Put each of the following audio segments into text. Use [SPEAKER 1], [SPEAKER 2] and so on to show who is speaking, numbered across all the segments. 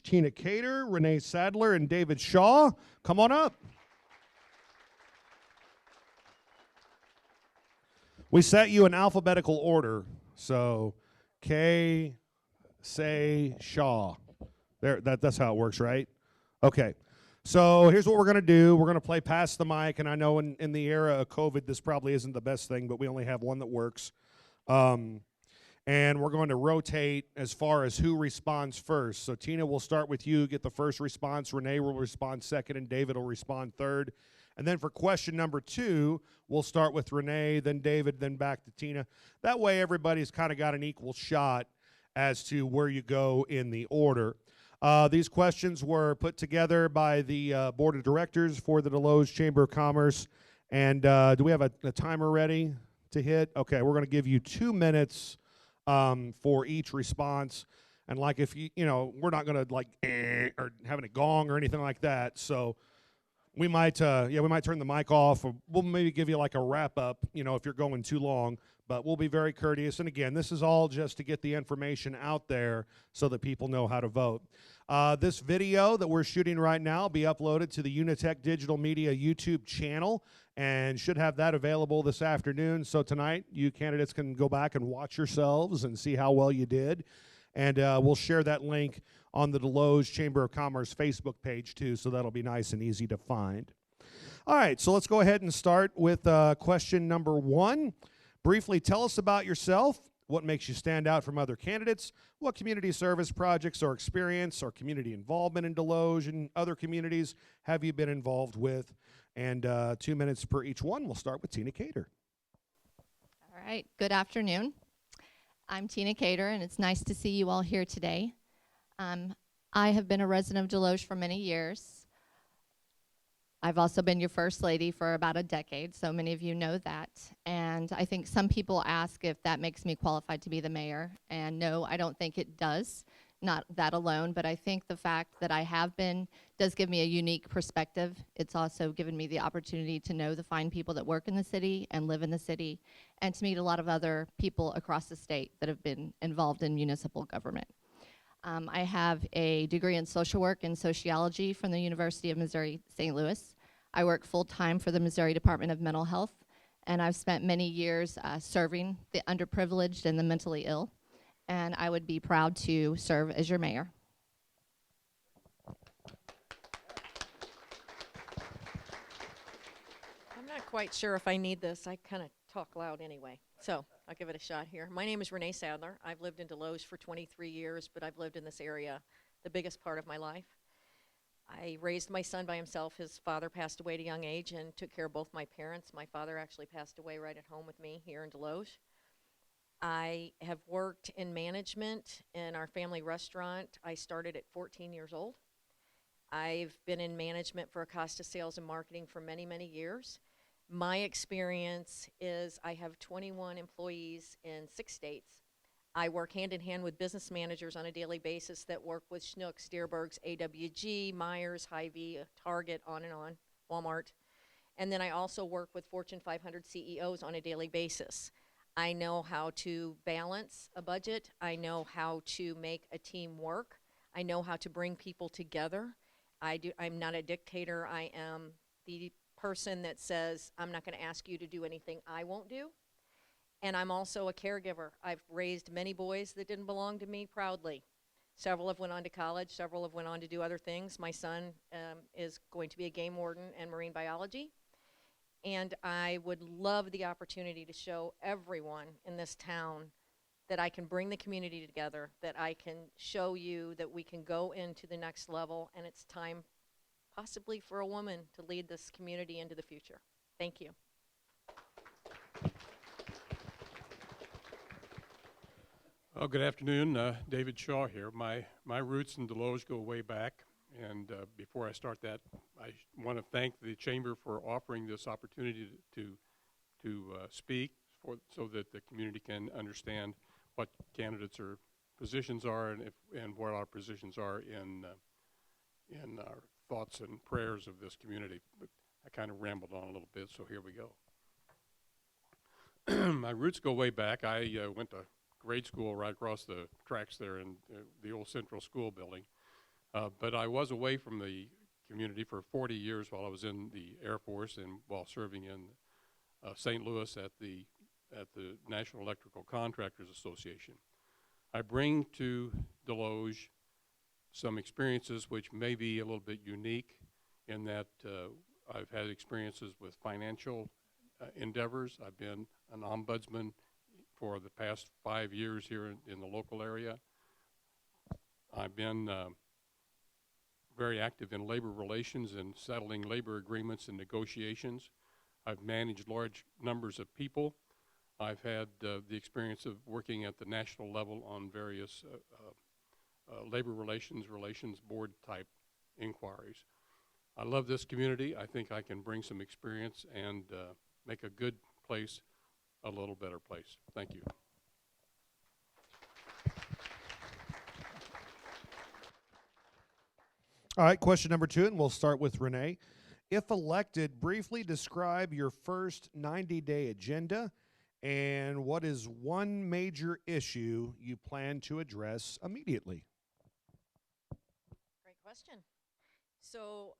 [SPEAKER 1] Tina Cater, Renee Sadler, and David Shaw. Come on up. We set you in alphabetical order. So K, Say, Shaw. That's how it works, right? Okay. So here's what we're going to do. We're going to play Pass the Mic, and I know in the era of COVID, this probably isn't the best thing, but we only have one that works. And we're going to rotate as far as who responds first. So Tina, we'll start with you, get the first response. Renee will respond second, and David will respond third. And then for question number 2, we'll start with Renee, then David, then back to Tina. That way everybody's kind of got an equal shot as to where you go in the order. These questions were put together by the Board of Directors for the Desloge Chamber of Commerce. And do we have a timer ready to hit? Okay, we're going to give you 2 minutes for each response. And like if we're not going to like or having a gong or anything like that. So we might turn the mic off, or we'll maybe give you like a wrap up, if you're going too long, but we'll be very courteous. And again, this is all just to get the information out there so that people know how to vote. This video that we're shooting right now will be uploaded to the UniTec Digital Media YouTube channel and should have that available this afternoon. So tonight, you candidates can go back and watch yourselves and see how well you did. And we'll share that link on the Desloge Chamber of Commerce Facebook page too, so that'll be nice and easy to find. All right, so let's go ahead and start with question number 1. Briefly tell us about yourself. What makes you stand out from other candidates? What community service projects or experience or community involvement in Desloge and other communities have you been involved with? And 2 minutes per each one. We'll start with Tina Cater.
[SPEAKER 2] All right, good afternoon. I'm Tina Cater, and it's nice to see you all here today. I have been a resident of Desloge for many years. I've also been your first lady for about a decade, so many of you know that. And I think some people ask if that makes me qualified to be the mayor. And no, I don't think it does. Not that alone, but I think the fact that I have been does give me a unique perspective. It's also given me the opportunity to know the fine people that work in the city and live in the city, and to meet a lot of other people across the state that have been involved in municipal government. I have a degree in social work and sociology from the University of Missouri, St. Louis. I work full-time for the Missouri Department of Mental Health, and I've spent many years serving the underprivileged and the mentally ill, and I would be proud to serve as your mayor.
[SPEAKER 3] I'm not quite sure if I need this. I kind of talk loud anyway, so I'll give it a shot here. My name is Renee Sadler. I've lived in Desloge for 23 years, but I've lived in this area the biggest part of my life. I raised my son by himself. His father passed away at a young age and took care of both my parents. My father actually passed away right at home with me here in Desloge. I have worked in management in our family restaurant. I started at 14 years old. I've been in management for Acosta Sales and Marketing for many, many years. My experience is I have 21 employees in 6 states. I work hand in hand with business managers on a daily basis that work with Schnucks, Deerbergs, AWG, Myers, Hy-Vee, Target, on and on, Walmart. And then I also work with Fortune 500 CEOs on a daily basis. I know how to balance a budget. I know how to make a team work. I know how to bring people together. I'm not a dictator. I am the person that says, I'm not going to ask you to do anything I won't do. And I'm also a caregiver. I've raised many boys that didn't belong to me proudly. Several have went on to college. Several have went on to do other things. My son is going to be a game warden and marine biology. And I would love the opportunity to show everyone in this town that I can bring the community together, that I can show you that we can go into the next level, and it's time possibly for a woman to lead this community into the future. Thank you.
[SPEAKER 4] Oh, good afternoon. David Shaw here. My roots in Desloge go way back, and before I start that, I want to thank the Chamber for offering this opportunity to speak so that the community can understand what candidates or positions are and what our positions are in our thoughts and prayers of this community. But I kind of rambled on a little bit, so here we go. My roots go way back. I went to grade school right across the tracks there in the old Central School building. But I was away from the community for 40 years while I was in the Air Force and while serving in St. Louis at the National Electrical Contractors Association. I bring to Desloge some experiences which may be a little bit unique in that I've had experiences with financial endeavors. I've been an ombudsman for the past 5 years here in the local area. I've been very active in labor relations and settling labor agreements and negotiations. I've managed large numbers of people. I've had the experience of working at the national level on various labor relations board type inquiries. I love this community. I think I can bring some experience and make a good place a little better place. Thank you.
[SPEAKER 1] All right, question number 2, and we'll start with Renee. If elected, briefly describe your first 90-day agenda and what is one major issue you plan to address immediately.
[SPEAKER 3] Great question. So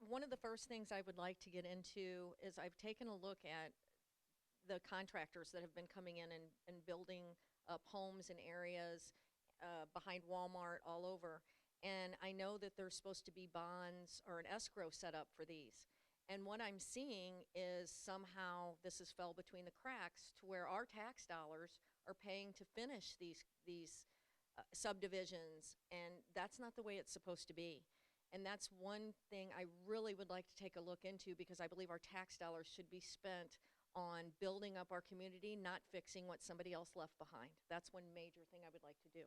[SPEAKER 3] one of the first things I would like to get into is I've taken a look at the contractors that have been coming in and building up homes in areas behind Walmart all over. And I know that there's supposed to be bonds or an escrow set up for these. And what I'm seeing is somehow this has fell between the cracks to where our tax dollars are paying to finish these subdivisions, and that's not the way it's supposed to be. And that's one thing I really would like to take a look into, because I believe our tax dollars should be spent on building up our community, not fixing what somebody else left behind. That's one major thing I would like to do.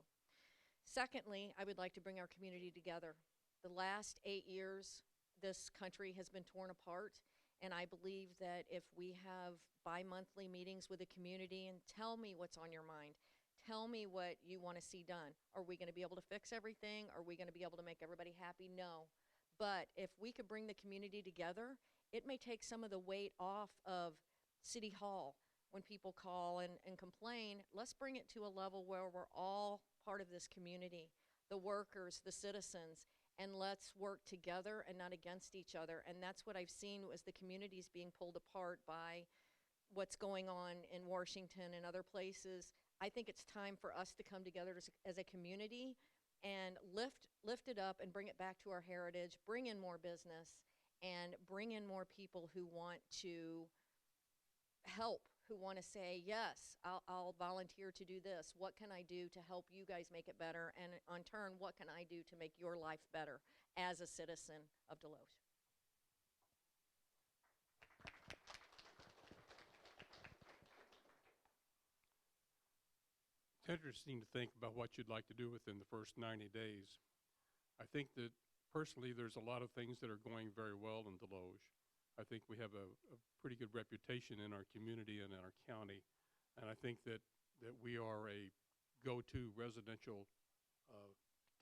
[SPEAKER 3] Secondly, I would like to bring our community together. The last 8 years, this country has been torn apart, and I believe that if we have bi-monthly meetings with the community and tell me what's on your mind, tell me what you want to see done. Are we going to be able to fix everything? Are we going to be able to make everybody happy? No. But if we could bring the community together, it may take some of the weight off of City Hall when people call and complain. Let's bring it to a level where we're all part of this community, the workers, the citizens, and let's work together and not against each other. And that's what I've seen as the communities being pulled apart by what's going on in Washington and other places. I think it's time for us to come together as a community and lift it up and bring it back to our heritage, bring in more business, and bring in more people who want to help, who want to say, yes, I'll volunteer to do this. What can I do to help you guys make it better? And on turn, what can I do to make your life better as a citizen of Desloge?
[SPEAKER 4] It's interesting to think about what you'd like to do within the first 90 days. I think that personally there's a lot of things that are going very well in Desloge. I think we have a pretty good reputation in our community and in our county, and I think that we are a go-to residential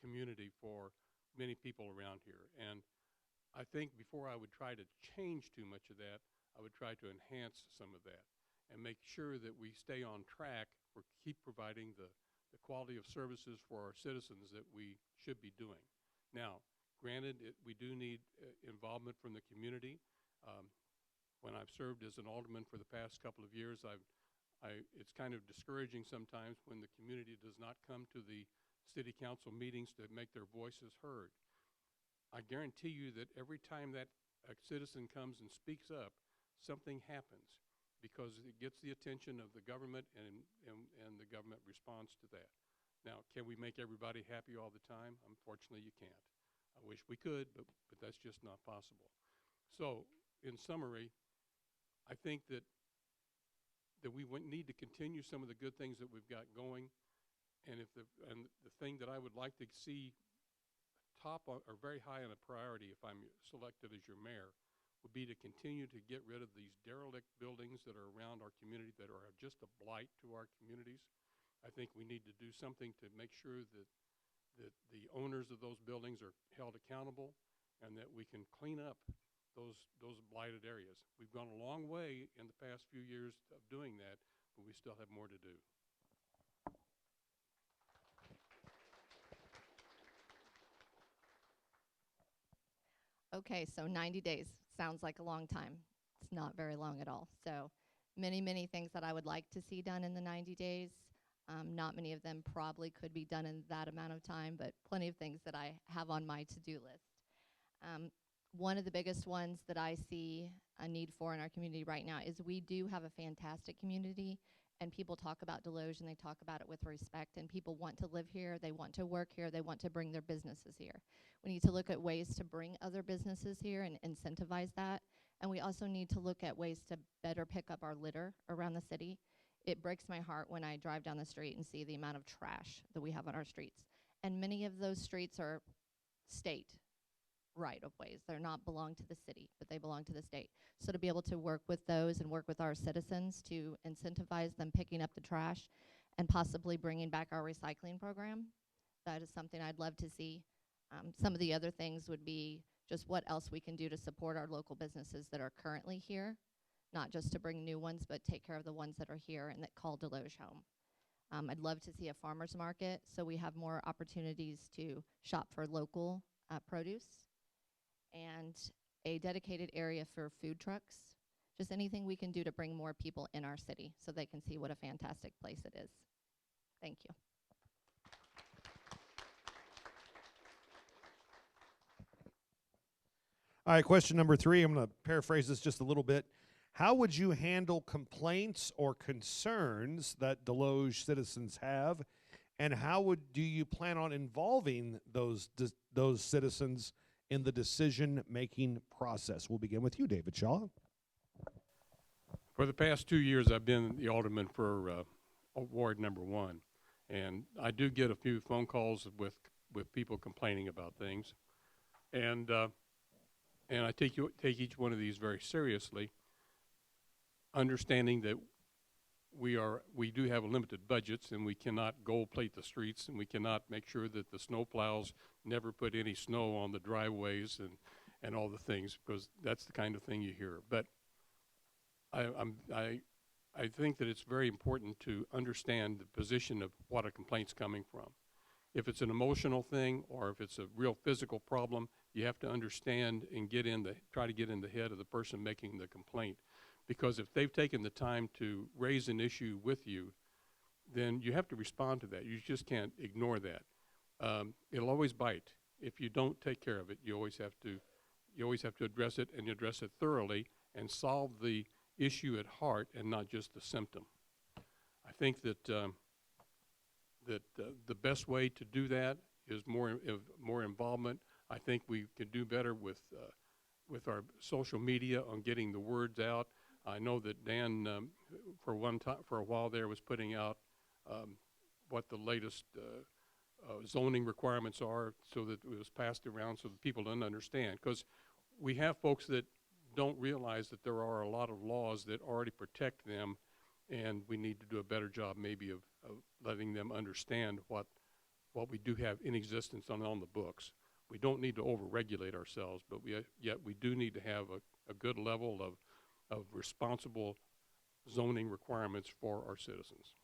[SPEAKER 4] community for many people around here. And I think before I would try to change too much of that, I would try to enhance some of that and make sure that we stay on track for keep providing the quality of services for our citizens that we should be doing. Now, granted, we do need involvement from the community. When I've served as an alderman for the past couple of years, it's kind of discouraging sometimes when the community does not come to the city council meetings to make their voices heard. I guarantee you that every time that a citizen comes and speaks up, something happens, because it gets the attention of the government, and the government responds to that. Now, can we make everybody happy all the time? Unfortunately, you can't. I wish we could, but that's just not possible. So, in summary, I think that we need to continue some of the good things that we've got going, and the thing that I would like to see top or very high on a priority if I'm selected as your mayor would be to continue to get rid of these derelict buildings that are around our community that are just a blight to our communities. I think we need to do something to make sure that the owners of those buildings are held accountable, and that we can clean up those blighted areas. We've gone a long way in the past few years of doing that, but we still have more to do.
[SPEAKER 2] Okay, so 90 days sounds like a long time. It's not very long at all. So many things that I would like to see done in the 90 days. Not many of them probably could be done in that amount of time, but plenty of things that I have on my to-do list. One of the biggest ones that I see a need for in our community right now is we do have a fantastic community, and people talk about Desloge and they talk about it with respect, and people want to live here, they want to work here, they want to bring their businesses here. We need to look at ways to bring other businesses here and incentivize that, and we also need to look at ways to better pick up our litter around the city. It breaks my heart when I drive down the street and see the amount of trash that we have on our streets, and many of those streets are state right of ways. They're not belong to the city, but they belong to the state. So to be able to work with those and work with our citizens to incentivize them picking up the trash and possibly bringing back our recycling program, that is something I'd love to see. Some of the other things would be just what else we can do to support our local businesses that are currently here, not just to bring new ones, but take care of the ones that are here and that call Desloge home. I'd love to see a farmer's market so we have more opportunities to shop for local produce, and a dedicated area for food trucks. Just anything we can do to bring more people in our city so they can see what a fantastic place it is. Thank you.
[SPEAKER 1] All right, question number 3. I'm going to paraphrase this just a little bit. How would you handle complaints or concerns that Desloge citizens have, and how do you plan on involving those citizens in the decision-making process? We'll begin with you, David Shaw.
[SPEAKER 4] For the past 2 years, I've been the alderman for Ward number 1, and I do get a few phone calls with people complaining about things, and I take each one of these very seriously, understanding that we do have limited budgets, and we cannot gold plate the streets, and we cannot make sure that the snow plows never put any snow on the driveways and all the things, because that's the kind of thing you hear. But I think that it's very important to understand the position of what a complaint's coming from. If it's an emotional thing or if it's a real physical problem, you have to understand and try to get in the head of the person making the complaint. Because if they've taken the time to raise an issue with you, then you have to respond to that. You just can't ignore that. It'll always bite. If you don't take care of it, you always have to address it, and address it thoroughly and solve the issue at heart and not just the symptom. I think that the best way to do that is more involvement. I think we could do better with our social media on getting the words out. I know that Dan, for a while there, was putting out what the latest zoning requirements are, so that it was passed around so that people don't understand. Because we have folks that don't realize that there are a lot of laws that already protect them, and we need to do a better job maybe of letting them understand what we do have in existence on the books. We don't need to over-regulate ourselves, but yet we do need to have a good level of responsible zoning requirements for our citizens.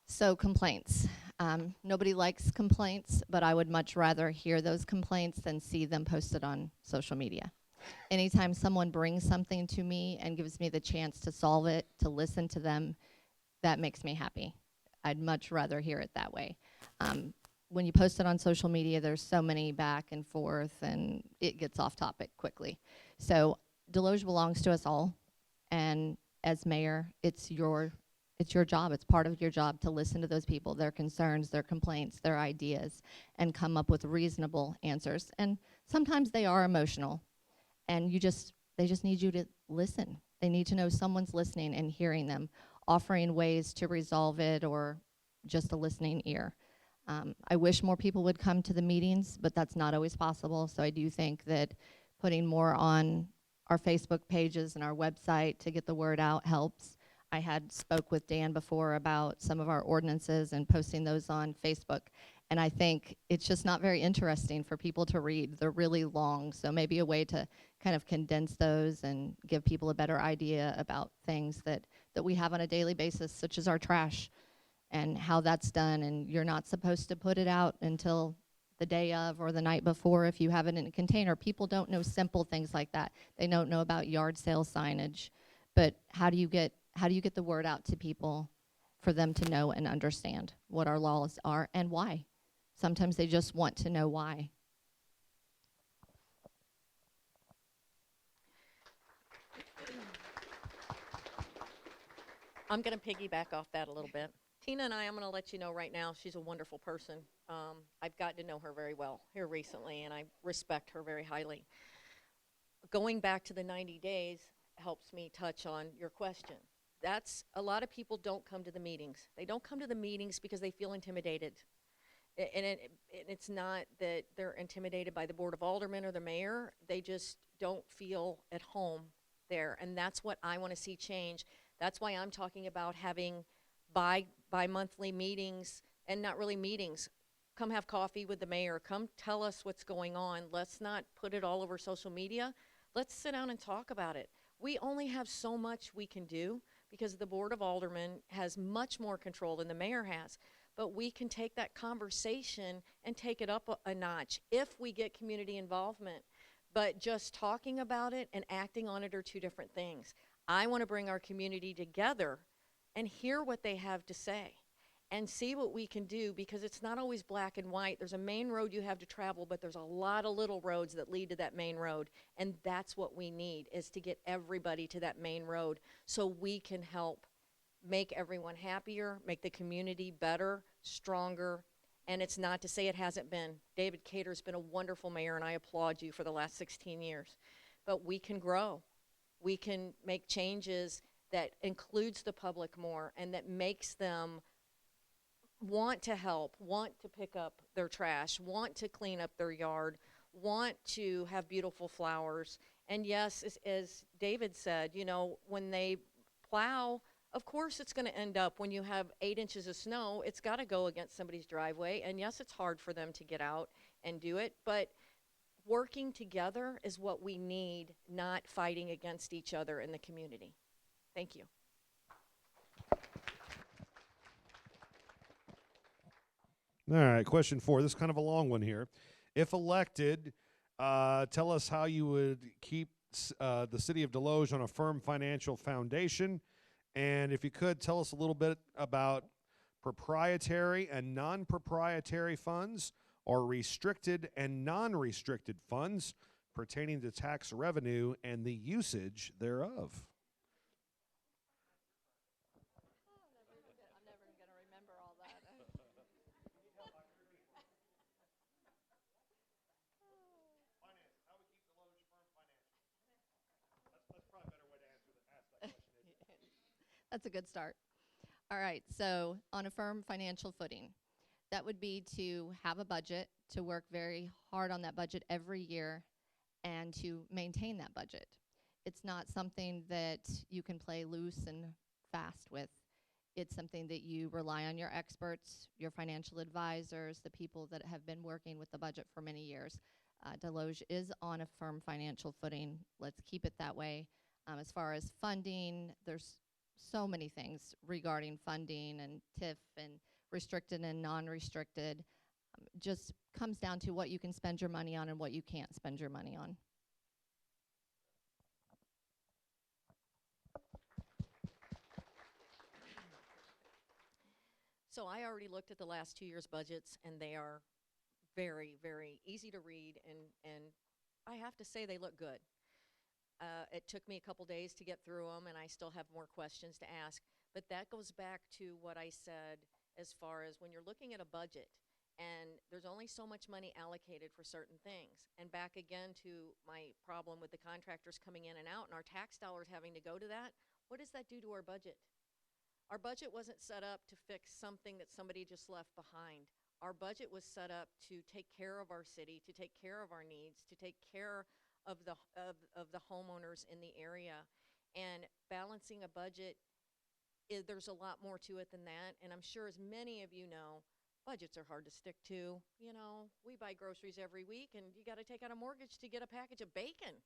[SPEAKER 2] So complaints. Nobody likes complaints, but I would much rather hear those complaints than see them posted on social media. Anytime someone brings something to me and gives me the chance to solve it, to listen to them, that makes me happy. I'd much rather hear it that way. When you post it on social media, there's so many back and forth, and it gets off topic quickly. So Desloge belongs to us all, and as mayor, it's your job. It's part of your job to listen to those people, their concerns, their complaints, their ideas, and come up with reasonable answers. And sometimes they are emotional, and they just need you to listen. They need to know someone's listening and hearing them, offering ways to resolve it, or just a listening ear. I wish more people would come to the meetings, but that's not always possible. So I do think that putting more on our Facebook pages and our website to get the word out helps. I had spoke with Dan before about some of our ordinances and posting those on Facebook, And I think it's just not very interesting for people to read. They're really long, so maybe a way to kind of condense those and give people a better idea about things that we have on a daily basis, such as our trash and how that's done. And you're not supposed to put it out until the day of or the night before if you have it in a container. People don't know simple things like that. They don't know about yard sale signage. But how do you get the word out to people for them to know and understand what our laws are and why? Sometimes they just want to know why.
[SPEAKER 3] I'm going to piggyback off that a little bit. Tina and I'm going to let you know right now, she's a wonderful person. I've gotten to know her very well here recently, and I respect her very highly. Going back to the 90 days helps me touch on your question. That's a lot of people don't come to the meetings. They don't come to the meetings because they feel intimidated. It's not that they're intimidated by the Board of Aldermen or the mayor. They just don't feel at home there, and that's what I want to see change. That's why I'm talking about having bi-monthly meetings, and not really meetings. Come have coffee with the mayor. Come tell us what's going on. Let's not put it all over social media. Let's sit down and talk about it. We only have so much we can do because the Board of Aldermen has much more control than the mayor has. But we can take that conversation and take it up a notch if we get community involvement. But just talking about it and acting on it are two different things. I want to bring our community together and hear what they have to say and see what we can do, because it's not always black and white. There's a main road you have to travel, but there's a lot of little roads that lead to that main road, and that's what we need, is to get everybody to that main road so we can help make everyone happier, make the community better, stronger. And it's not to say it hasn't been. David Cater's been a wonderful mayor, and I applaud you for the last 16 years. But we can grow. We can make changes that includes the public more and that makes them want to help, want to pick up their trash, want to clean up their yard, want to have beautiful flowers. And yes, as David said, you know, when they plow, of course it's going to end up, when you have 8 inches of snow, it's got to go against somebody's driveway. And yes, it's hard for them to get out and do it, but working together is what we need, not fighting against each other in the community. Thank you.
[SPEAKER 1] All right, question 4. This is kind of a long one here. If elected, tell us how you would keep the city of Desloge on a firm financial foundation. And if you could, tell us a little bit about proprietary and non-proprietary funds, or restricted and non-restricted funds pertaining to tax revenue and the usage thereof.
[SPEAKER 2] I'm never going to remember all that. That's a good start. All right, so on a firm financial footing, that would be to have a budget, to work very hard on that budget every year, and to maintain that budget. It's not something that you can play loose and fast with. It's something that you rely on your experts, your financial advisors, the people that have been working with the budget for many years. Desloge is on a firm financial footing. Let's keep it that way. As far as funding, there's so many things regarding funding and TIF and restricted and non-restricted. Just comes down to what you can spend your money on and what you can't spend your money on.
[SPEAKER 3] So I already looked at the last 2 years' budgets, and they are very, very easy to read, and I have to say they look good. It took me a couple days to get through them, and I still have more questions to ask. But that goes back to what I said as far as when you're looking at a budget, and there's only so much money allocated for certain things. And back again to my problem with the contractors coming in and out and our tax dollars having to go to that, what does that do to our budget? Our budget wasn't set up to fix something that somebody just left behind. Our budget was set up to take care of our city, to take care of our needs, to take care of the homeowners in the area. And balancing a budget, there's a lot more to it than that. And I'm sure, as many of you know, budgets are hard to stick to. You know, we buy groceries every week, and you got to take out a mortgage to get a package of bacon.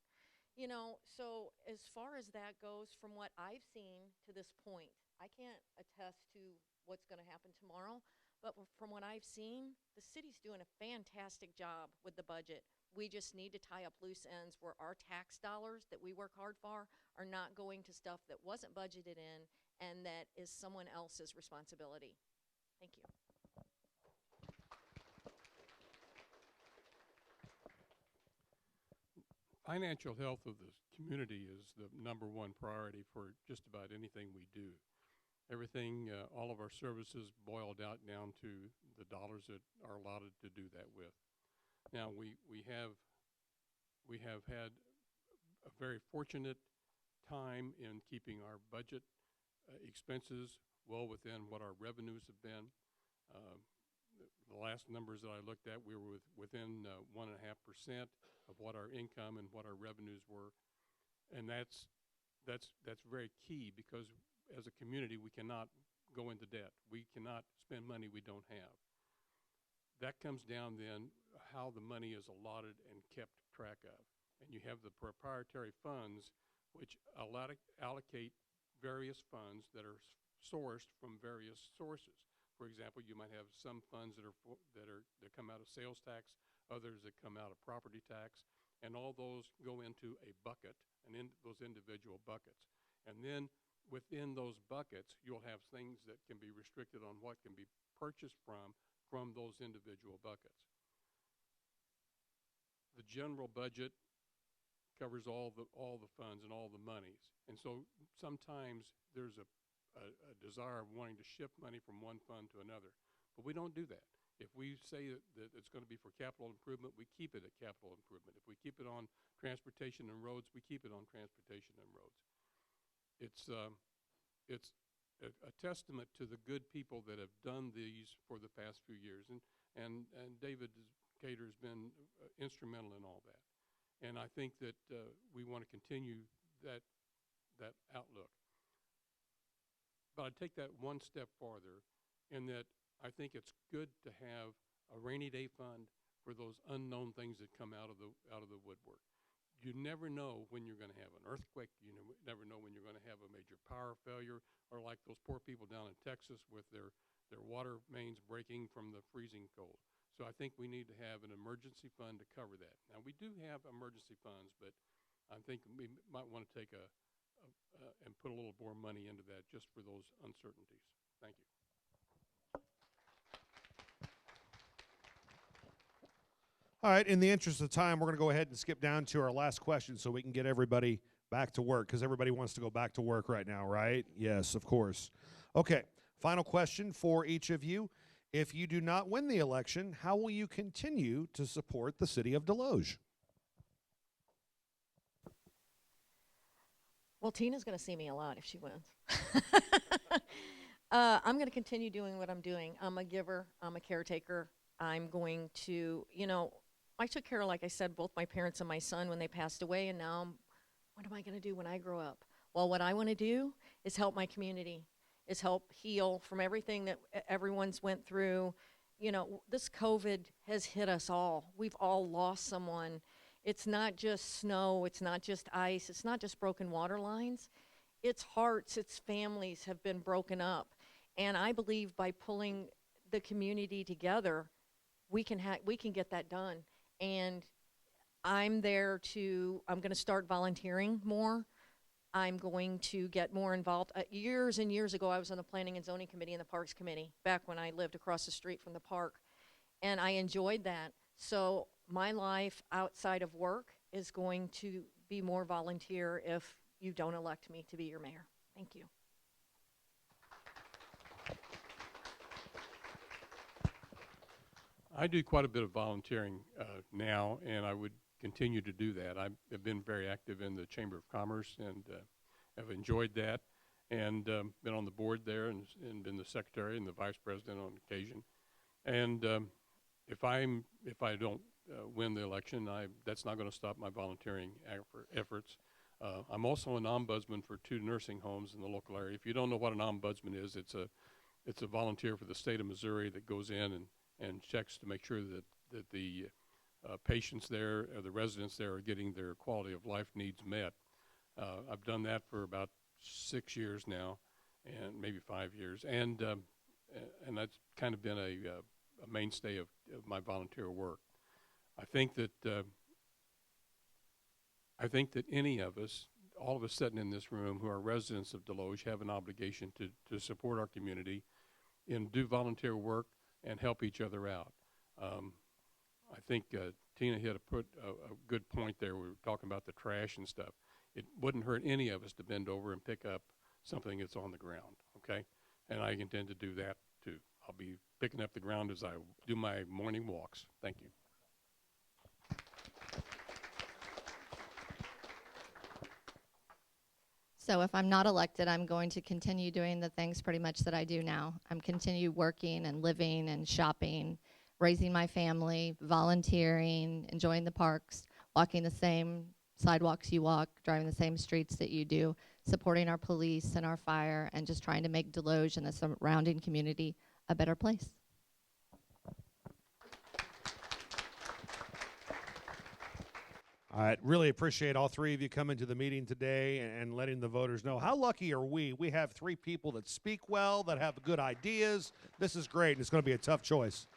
[SPEAKER 3] You know, so as far as that goes, from what I've seen to this point, I can't attest to what's going to happen tomorrow, but from what I've seen, the city's doing a fantastic job with the budget. We just need to tie up loose ends where our tax dollars that we work hard for are not going to stuff that wasn't budgeted in and that is someone else's responsibility. Thank you.
[SPEAKER 4] Financial health of the community is the number one priority for just about anything we do. Everything, all of our services boiled out down to the dollars that are allotted to do that with. Now, we have had a very fortunate time in keeping our budget expenses well within what our revenues have been. The last numbers that I looked at, we were within 1.5% of what our income and what our revenues were, and that's very key, because as a community we cannot go into debt. We cannot spend money we don't have. That comes down then how the money is allotted and kept track of, and you have the proprietary funds which allocate various funds that are sourced from various sources. For example, you might have some funds that come out of sales tax, others that come out of property tax, and all those go into a bucket, and in those individual buckets. And then within those buckets, you'll have things that can be restricted on what can be purchased from those individual buckets. The general budget covers all the funds and all the monies, and so sometimes there's a desire of wanting to shift money from one fund to another. But we don't do that. If we say that it's going to be for capital improvement, we keep it at capital improvement. If we keep it on transportation and roads, we keep it on transportation and roads. It's a testament to the good people that have done these for the past few years. And David Cater has been instrumental in all that. And I think that we want to continue that outlook. But I'd take that one step farther, in that I think it's good to have a rainy day fund for those unknown things that come out of the woodwork. You never know when you're going to have an earthquake. You never know when you're going to have a major power failure, or like those poor people down in Texas with their water mains breaking from the freezing cold. So I think we need to have an emergency fund to cover that. Now, we do have emergency funds, but I think we might want to take and put a little more money into that just for those uncertainties. Thank you.
[SPEAKER 1] All right, in the interest of time, we're going to go ahead and skip down to our last question so we can get everybody back to work, because everybody wants to go back to work right now, right? Yes, of course. Okay, final question for each of you. If you do not win the election, how will you continue to support the city of Desloge?
[SPEAKER 3] Well, Tina's going to see me a lot if she wins. I'm going to continue doing what I'm doing. I'm a giver. I'm a caretaker. I'm going to, I took care of, like I said, both my parents and my son when they passed away, and now what am I going to do when I grow up? Well, what I want to do is help my community, is help heal from everything that everyone's went through. This COVID has hit us all. We've all lost someone. It's not just snow, it's not just ice, it's not just broken water lines. It's hearts, it's families have been broken up. And I believe by pulling the community together, we can get that done. And I'm going to start volunteering more. I'm going to get more involved. Years and years ago, I was on the Planning and Zoning Committee and the Parks Committee, back when I lived across the street from the park. And I enjoyed that. So my life outside of work is going to be more volunteer if you don't elect me to be your mayor. Thank you.
[SPEAKER 4] I do quite a bit of volunteering now, and I would continue to do that. I've been very active in the Chamber of Commerce, and have enjoyed that, and been on the board there, and been the secretary and the vice president on occasion. And if I don't win the election, that's not going to stop my volunteering efforts. I'm also an ombudsman for 2 nursing homes in the local area. If you don't know what an ombudsman is, it's it's a volunteer for the state of Missouri that goes in and checks to make sure that the patients there, or the residents there, are getting their quality of life needs met. I've done that for about 6 years now, and maybe 5 years, and that's kind of been a mainstay of my volunteer work. I think that any of us, all of us sitting in this room who are residents of Desloge, have an obligation to support our community and do volunteer work and help each other out. I think Tina hit a good point there. We were talking about the trash and stuff. It wouldn't hurt any of us to bend over and pick up something that's on the ground, okay? And I intend to do that too. I'll be picking up the ground as I do my morning walks. Thank you.
[SPEAKER 2] So if I'm not elected, I'm going to continue doing the things pretty much that I do now. I'm continue working and living and shopping, raising my family, volunteering, enjoying the parks, walking the same sidewalks you walk, driving the same streets that you do, supporting our police and our fire, and just trying to make Desloge and the surrounding community a better place.
[SPEAKER 1] I really appreciate all three of you coming to the meeting today and letting the voters know. How lucky are we? We have three people that speak well, that have good ideas. This is great, and it's going to be a tough choice.